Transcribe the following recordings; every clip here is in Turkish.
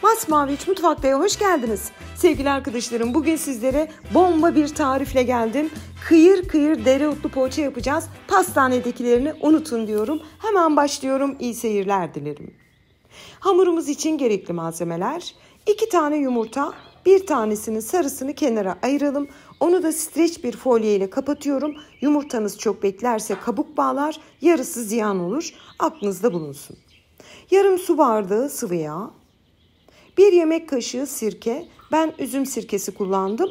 Masmavi İç Mutfakta'ya hoş geldiniz. Sevgili arkadaşlarım, bugün sizlere bomba bir tarifle geldim. Kıyır kıyır dereotlu poğaça yapacağız. Pastanedekilerini unutun diyorum. Hemen başlıyorum. İyi seyirler dilerim. Hamurumuz için gerekli malzemeler: 2 tane yumurta, bir tanesinin sarısını kenara ayıralım. Onu da streç bir folye ile kapatıyorum. Yumurtanız çok beklerse kabuk bağlar, yarısı ziyan olur. Aklınızda bulunsun. Yarım su bardağı sıvı yağ, 1 yemek kaşığı sirke. Ben üzüm sirkesi kullandım.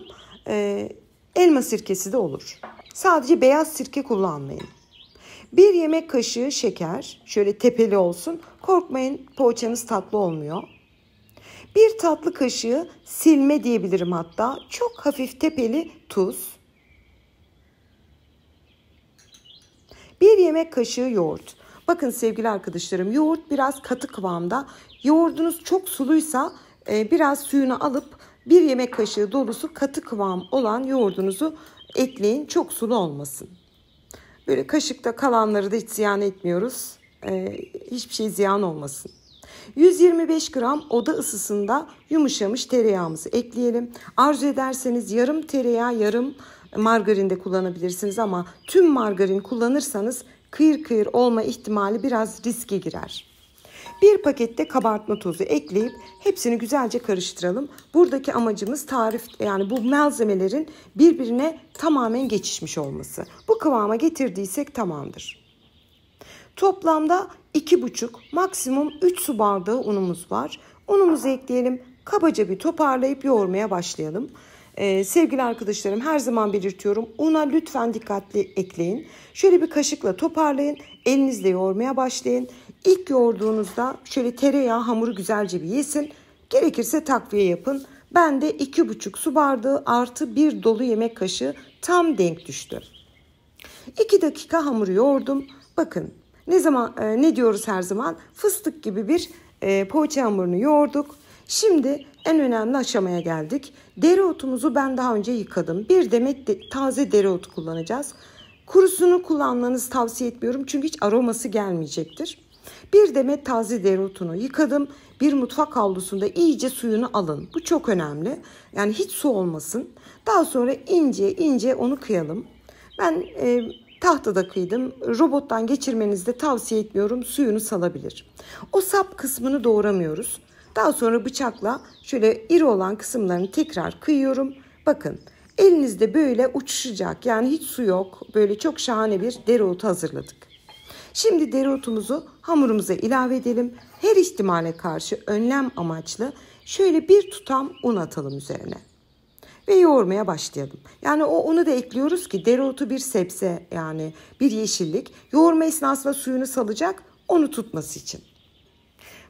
Elma sirkesi de olur. Sadece beyaz sirke kullanmayın. 1 yemek kaşığı şeker. Şöyle tepeli olsun. Korkmayın, poğaçanız tatlı olmuyor. 1 tatlı kaşığı silme diyebilirim hatta. Çok hafif tepeli tuz. 1 yemek kaşığı yoğurt. Bakın sevgili arkadaşlarım, yoğurt biraz katı kıvamda. Yoğurdunuz çok suluysa biraz suyunu alıp 1 yemek kaşığı dolusu katı kıvam olan yoğurdunuzu ekleyin. Çok sulu olmasın. Böyle kaşıkta kalanları da hiç ziyan etmiyoruz. Hiçbir şey ziyan olmasın. 125 gram oda ısısında yumuşamış tereyağımızı ekleyelim. Arzu ederseniz yarım tereyağı, yarım margarin de kullanabilirsiniz ama tüm margarin kullanırsanız kıyır kıyır olma ihtimali biraz riske girer. 1 pakette kabartma tozu ekleyip hepsini güzelce karıştıralım. Buradaki amacımız yani bu malzemelerin birbirine tamamen geçişmiş olması. Bu kıvama getirdiysek tamamdır. Toplamda 2,5 maksimum 3 su bardağı unumuz var. Unumuzu ekleyelim. Kabaca bir toparlayıp yoğurmaya başlayalım. Sevgili arkadaşlarım, her zaman belirtiyorum, una lütfen dikkatli ekleyin. Şöyle bir kaşıkla toparlayın. Elinizle yoğurmaya başlayın. İlk yoğurduğunuzda şöyle tereyağı hamuru güzelce bir yesin. Gerekirse takviye yapın. Ben de 2,5 su bardağı artı 1 dolu yemek kaşığı tam denk düştü. 2 dakika hamuru yoğurdum. Bakın ne diyoruz her zaman? Fıstık gibi bir poğaça hamurunu yoğurduk. Şimdi en önemli aşamaya geldik. Dereotumuzu ben daha önce yıkadım. Bir demet taze dereotu kullanacağız. Kurusunu kullanmanızı tavsiye etmiyorum çünkü hiç aroması gelmeyecektir. Bir demet taze dereotunu yıkadım. Bir mutfak havlusunda iyice suyunu alın. Bu çok önemli. Yani hiç su olmasın. Daha sonra ince ince onu kıyalım. Ben tahtada kıydım. Robottan geçirmenizi de tavsiye etmiyorum. Suyunu salabilir. O sap kısmını doğramıyoruz. Daha sonra bıçakla şöyle iri olan kısımlarını tekrar kıyıyorum. Bakın, elinizde böyle uçuşacak, yani hiç su yok. Böyle çok şahane bir dereotu hazırladık. Şimdi dereotumuzu hamurumuza ilave edelim. Her ihtimale karşı önlem amaçlı şöyle bir tutam un atalım üzerine. Ve yoğurmaya başlayalım. Yani o unu da ekliyoruz ki dereotu bir sebze, yani bir yeşillik. Yoğurma esnasında suyunu salacak, onu tutması için.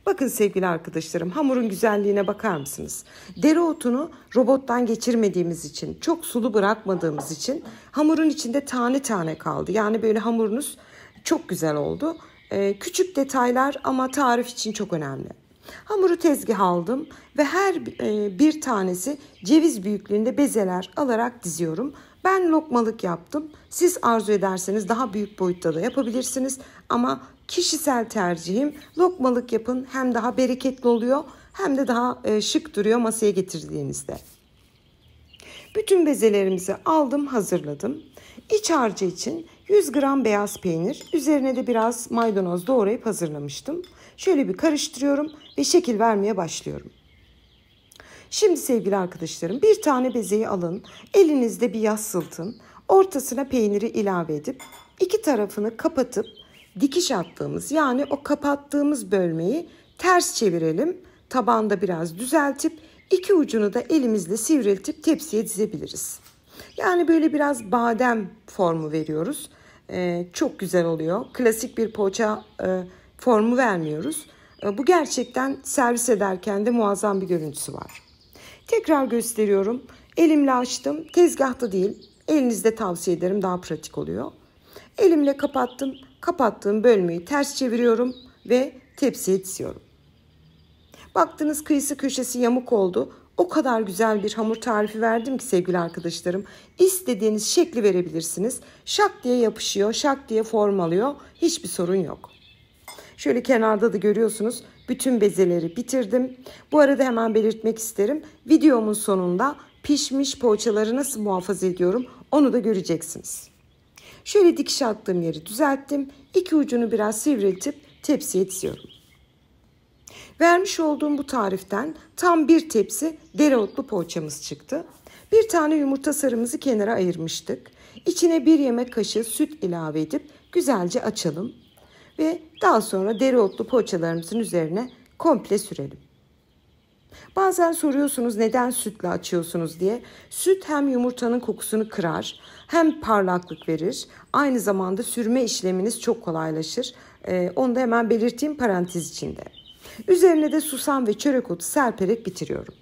Bakın sevgili arkadaşlarım, hamurun güzelliğine bakar mısınız? Dereotunu robottan geçirmediğimiz için, çok sulu bırakmadığımız için hamurun içinde tane tane kaldı. Yani böyle hamurunuz çok güzel oldu. Küçük detaylar ama tarif için çok önemli. Hamuru tezgaha aldım ve her bir tanesi ceviz büyüklüğünde bezeler alarak diziyorum. Ben lokmalık yaptım. Siz arzu ederseniz daha büyük boyutta da yapabilirsiniz. Ama kişisel tercihim lokmalık yapın. Hem daha bereketli oluyor hem de daha şık duruyor masaya getirdiğinizde. Bütün bezelerimizi aldım, hazırladım. İç harcı için 100 gram beyaz peynir, üzerine de biraz maydanoz doğrayıp hazırlamıştım. Şöyle bir karıştırıyorum ve şekil vermeye başlıyorum. Şimdi sevgili arkadaşlarım, bir tane bezeyi alın, elinizde bir yassıltın, ortasına peyniri ilave edip 2 tarafını kapatıp dikiş attığımız, yani o kapattığımız bölmeyi ters çevirelim. Tabanda biraz düzeltip 2 ucunu da elimizle sivriltip tepsiye dizebiliriz. Yani böyle biraz badem formu veriyoruz. Çok güzel oluyor. Klasik bir poğaça formu vermiyoruz. Bu gerçekten servis ederken de muazzam bir görüntüsü var. Tekrar gösteriyorum. Elimle açtım. Tezgahta değil. Elinizde tavsiye ederim. Daha pratik oluyor. Elimle kapattım. Kapattığım bölmeyi ters çeviriyorum ve tepsiye diziyorum. Baktınız kıyısı köşesi yamuk oldu. O kadar güzel bir hamur tarifi verdim ki sevgili arkadaşlarım. İstediğiniz şekli verebilirsiniz. Şak diye yapışıyor, şak diye form alıyor. Hiçbir sorun yok. Şöyle kenarda da görüyorsunuz bütün bezeleri bitirdim. Bu arada hemen belirtmek isterim. Videomun sonunda pişmiş poğaçaları nasıl muhafaza ediyorum onu da göreceksiniz. Şöyle dikiş attığım yeri düzelttim. İki ucunu biraz sivriltip tepsiye diziyorum. Vermiş olduğum bu tariften tam bir tepsi dereotlu poğaçamız çıktı. Bir tane yumurta sarımızı kenara ayırmıştık. İçine 1 yemek kaşığı süt ilave edip güzelce açalım. Ve daha sonra dereotlu poğaçalarımızın üzerine komple sürelim. Bazen soruyorsunuz neden sütle açıyorsunuz diye. Süt hem yumurtanın kokusunu kırar hem parlaklık verir. Aynı zamanda sürme işleminiz çok kolaylaşır. Onu da hemen belirteyim parantez içinde. Üzerine de susam ve çörek otu serperek bitiriyorum.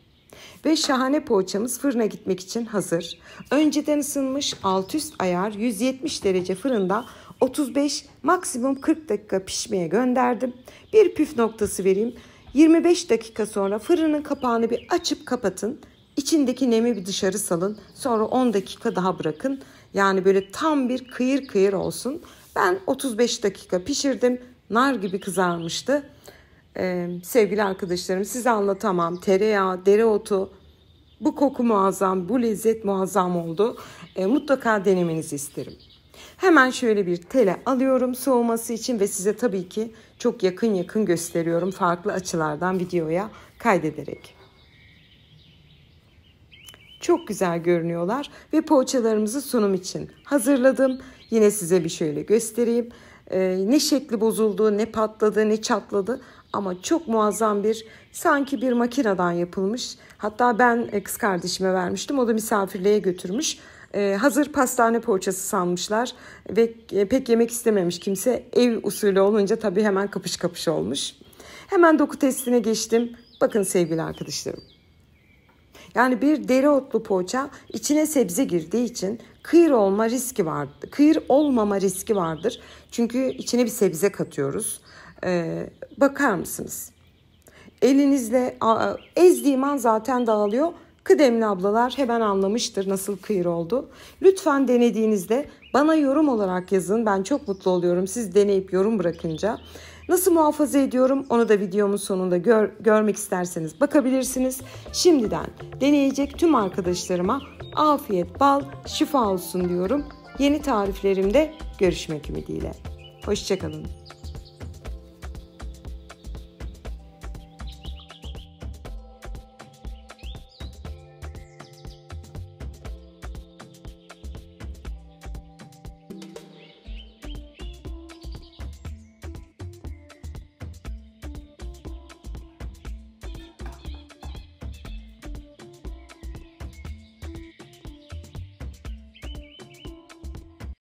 Ve şahane poğaçamız fırına gitmek için hazır. Önceden ısınmış alt üst ayar 170 derece fırında 35 maksimum 40 dakika pişmeye gönderdim. Bir püf noktası vereyim. 25 dakika sonra fırının kapağını bir açıp kapatın. İçindeki nemi bir dışarı salın. Sonra 10 dakika daha bırakın. Yani böyle tam bir kıyır kıyır olsun. Ben 35 dakika pişirdim. Nar gibi kızarmıştı. Sevgili arkadaşlarım size anlatamam. Tereyağı, dereotu, bu koku muazzam, bu lezzet muazzam oldu. Mutlaka denemenizi isterim. Hemen şöyle bir tele alıyorum soğuması için ve size tabii ki çok yakın gösteriyorum farklı açılardan videoya kaydederek. Çok güzel görünüyorlar ve poğaçalarımızı sunum için hazırladım. Yine size bir şöyle göstereyim. Ne şekli bozuldu, ne patladı, ne çatladı. Ama çok muazzam bir sanki bir makineden yapılmış. Hatta ben kız kardeşime vermiştim. O da misafirliğe götürmüş. Hazır pastane poğaçası sanmışlar. Ve pek yemek istememiş kimse. Ev usulü olunca tabii hemen kapış kapış olmuş. Hemen doku testine geçtim. Bakın sevgili arkadaşlarım. Yani bir dereotlu poğaça içine sebze girdiği için kıyır olma riski vardır. Kıyır olmama riski vardır. Çünkü içine bir sebze katıyoruz. Bakar mısınız? Elinizle ezdiğim an zaten dağılıyor. Kıdemli ablalar hemen anlamıştır nasıl kıyır oldu. Lütfen denediğinizde bana yorum olarak yazın. Ben çok mutlu oluyorum siz deneyip yorum bırakınca. Nasıl muhafaza ediyorum onu da videomun sonunda görmek isterseniz bakabilirsiniz. Şimdiden deneyecek tüm arkadaşlarıma afiyet, bal, şifa olsun diyorum. Yeni tariflerimde görüşmek ümidiyle. Hoşça kalın.